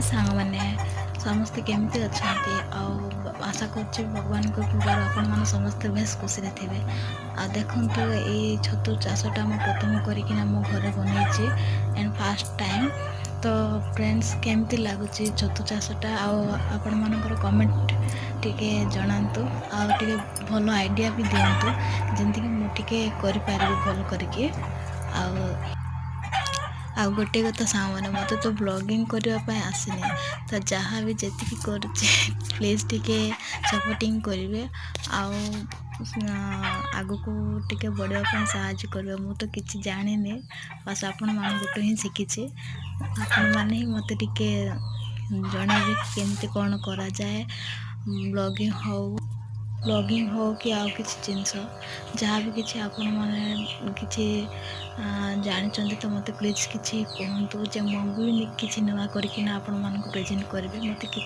सांग मैंने समस्ते केमती अच्छा आशा कर भगवान को कृपार आपण मैंने समस्ते बेस खुशी थे आ देखु ये छतु चाषटा मुझे प्रथम करना मो घरे बनई एंड फास्ट टाइम तो फ्रेंड्स केमती लगुच छतु चाषटा आपण मानकर कमेंट टिके जनातु आगे भल आइडिया भी दिंतु जमीक मुझे करें भल करके आ गोटे कथा सांग मैंने मत तो ब्लॉगिंग करने आसनी तो जहाँ भी जी कर प्लीज टिके सपोर्टिंग करेंगे आग को टिके बढ़ापी साहय करेंगे मु तो किसी जानी बस आपण मानू ही शिखी आपण मैंने ही मत टिके जनइबे केमती कौन करा जाए ब्लॉगिंग हो कि आउ किसी जिनस जहाँ भी किसी आपण मैंने किसी जानी तो मत प्लीज किसी कहतु जे मुझे किसी नुआ करके आपण मानक प्रेजेंट करेंगे मत कि